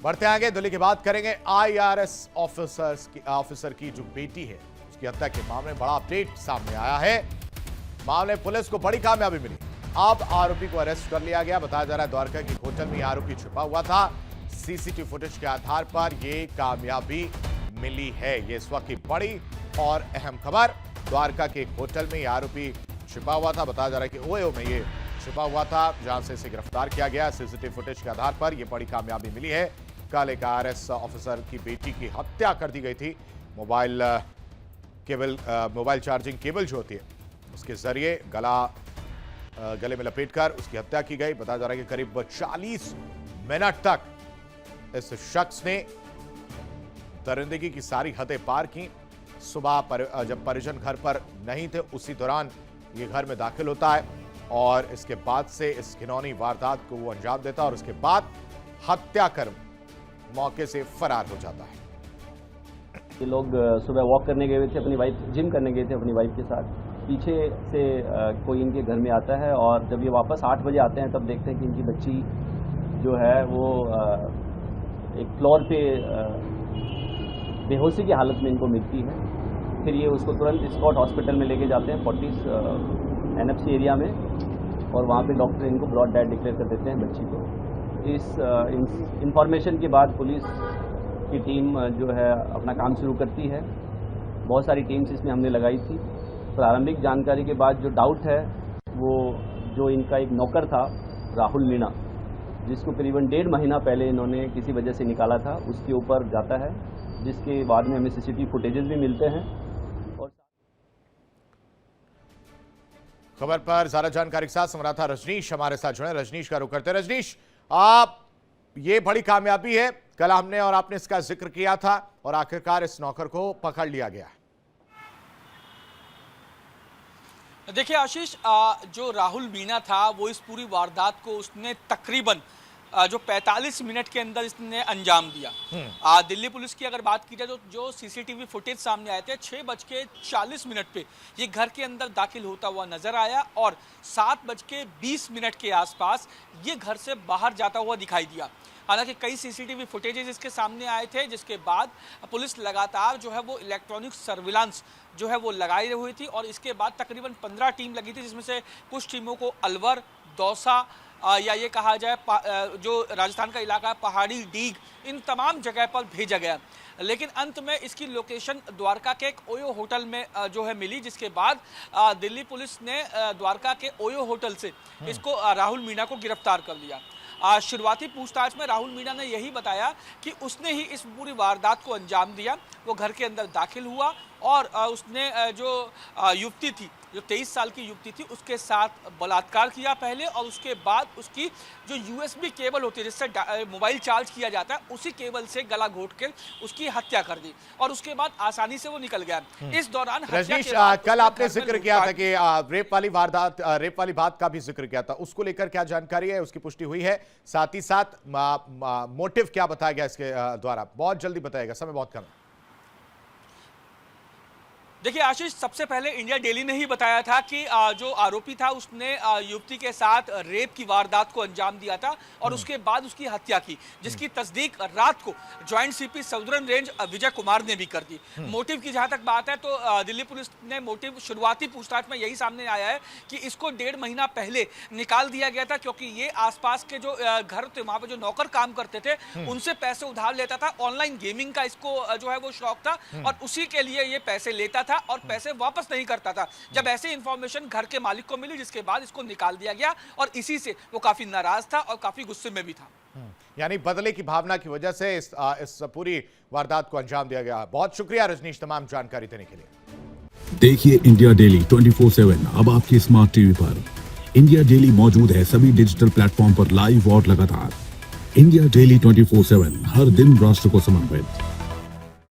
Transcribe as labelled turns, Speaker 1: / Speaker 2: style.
Speaker 1: बढ़ते आगे, दिल्ली की बात करेंगे। आईआरएस ऑफिसर की जो बेटी है उसकी हत्या के मामले में बड़ा अपडेट सामने आया है। मामले में पुलिस को बड़ी कामयाबी मिली। अब आरोपी को अरेस्ट कर लिया गया। बताया जा रहा है द्वारका की होटल में आरोपी छुपा हुआ था। सीसीटीवी फुटेज के आधार पर यह कामयाबी मिली है। ये इस वक्त की बड़ी और अहम खबर। द्वारका के होटल में आरोपी छिपा हुआ था। बताया जा रहा है कि ओयो में ये छिपा हुआ था, जहां से इसे गिरफ्तार किया गया। सीसीटीवी फुटेज के आधार पर यह बड़ी कामयाबी मिली है। कल एक आईआरएस ऑफिसर की बेटी की हत्या कर दी गई थी। मोबाइल चार्जिंग केबल जो होती है उसके जरिए गले में लपेटकर उसकी हत्या की गई। बताया जा रहा है कि करीब 40 मिनट तक इस शख्स ने दरिंदगी की सारी हदें पार की। सुबह जब परिजन घर पर नहीं थे उसी दौरान ये घर में दाखिल होता है और इसके बाद से इस घिनौनी वारदात को वो अंजाम देता है और उसके बाद हत्या कर मौके से फरार हो जाता है।
Speaker 2: ये लोग सुबह वॉक करने गए थे, अपनी वाइफ जिम करने गए थे अपनी वाइफ के साथ। पीछे से कोई इनके घर में आता है और जब ये वापस 8 बजे आते हैं तब देखते हैं कि इनकी बच्ची जो है वो एक फ्लोर पे बेहोशी की हालत में इनको मिलती है। फिर ये उसको तुरंत स्कॉट हॉस्पिटल में लेके जाते हैं 40 एनएफसी एरिया में, और वहाँ पे डॉक्टर इनको ब्रॉड डेड डिक्लेयर कर देते हैं बच्ची को। इस इंफॉर्मेशन के बाद पुलिस की टीम जो है अपना काम शुरू करती है। बहुत सारी टीम्स इसमें हमने लगाई थी। प्रारंभिक जानकारी के बाद जो डाउट है वो जो इनका एक नौकर था राहुल मीणा, जिसको करीबन 1.5 महीना पहले इन्होंने किसी वजह से निकाला था, उसके ऊपर जाता है, जिसके बाद में हमें सीसीटीवी फुटेजेस भी मिलते हैं।
Speaker 1: खबर पर ज्यादा जानकारी के साथ संवाददाता रजनीश हमारे साथ जुड़े। रजनीश का रुख करते हैं। रजनीश, आप ये बड़ी कामयाबी है। कल हमने और आपने इसका जिक्र किया था और आखिरकार इस नौकर को पकड़ लिया गया।
Speaker 3: देखिए आशीष, जो राहुल मीणा था वो इस पूरी वारदात को उसने तकरीबन जो 45 मिनट के अंदर इसने अंजाम दिया। दिल्ली पुलिस की अगर बात की जाए तो जो सीसीटीवी फुटेज सामने आए थे 6:40 पे ये घर के अंदर दाखिल होता हुआ नजर आया और 7:20 के आसपास ये घर से बाहर जाता हुआ दिखाई दिया। हालांकि कई सीसीटीवी फुटेजेस इसके सामने आए थे, जिसके बाद पुलिस लगातार जो है वो इलेक्ट्रॉनिक सर्विलांस जो है वो लगाई हुई थी और इसके बाद तकरीबन 15 टीम लगी थी, जिसमें से कुछ टीमों को अलवर, दौसा या ये कहा जाए जो राजस्थान का इलाका है पहाड़ी, डीग, इन तमाम जगह पर भेजा गया। लेकिन अंत में इसकी लोकेशन द्वारका के एक ओयो होटल में जो है मिली, जिसके बाद दिल्ली पुलिस ने द्वारका के ओयो होटल से इसको राहुल मीणा को गिरफ्तार कर लिया। शुरुआती पूछताछ में राहुल मीणा ने यही बताया कि उसने ही इस पूरी वारदात को अंजाम दिया। वो घर के अंदर दाखिल हुआ और उसने जो युवती थी, जो 23 साल की युवती थी, उसके साथ बलात्कार किया पहले और उसके बाद उसकी जो यूएसबी केबल होती है जिससे मोबाइल चार्ज किया जाता है, उसी केबल से गला घोट कर उसकी हत्या कर दी और उसके बाद आसानी से वो निकल गया। इस दौरान
Speaker 1: रजनीश, कल आपने जिक्र किया था कि रेप वाली बात का भी जिक्र किया था, उसको लेकर क्या जानकारी है? उसकी पुष्टि हुई है? साथ ही साथ मोटिव क्या बताया गया इसके द्वारा? बहुत जल्दी बताएगा, समय बहुत कम है।
Speaker 3: देखिए आशीष, सबसे पहले इंडिया डेली ने ही बताया था कि जो आरोपी था उसने युवती के साथ रेप की वारदात को अंजाम दिया था और उसके बाद उसकी हत्या की, जिसकी तस्दीक रात को joint CP southern range Vijay Kumar ने भी कर दी। मोटिव की जहां तक बात है तो दिल्ली पुलिस ने मोटिव शुरुआती पूछताछ में यही सामने आया है कि इसको 1.5 महीना पहले निकाल दिया गया था, क्योंकि ये आसपास के जो घर थे वहां पर जो नौकर काम करते थे उनसे पैसे उधार लेता था। ऑनलाइन गेमिंग का इसको जो है वो शौक था और उसी के लिए ये पैसे लेता था और पैसे वापस नहीं करता था। जब ऐसी इंफॉर्मेशन घर के मालिक को मिली, जिसके बाद इसको निकाल दिया गया और इसी से वो काफी नाराज था और काफी गुस्से में भी था।
Speaker 1: यानी बदले की भावना की वजह से इस पूरी वारदात को अंजाम दिया गया। बहुत शुक्रिया रजनीश तमाम जानकारी देने के लिए।
Speaker 4: देखिए इंडिया डेली 24/7 अब आपके स्मार्ट टीवी पर। इंडिया डेली मौजूद है सभी डिजिटल प्लेटफॉर्म पर लाइव और लगातार। इंडिया डेली 24/7 हर दिन राष्ट्र को समर्पित।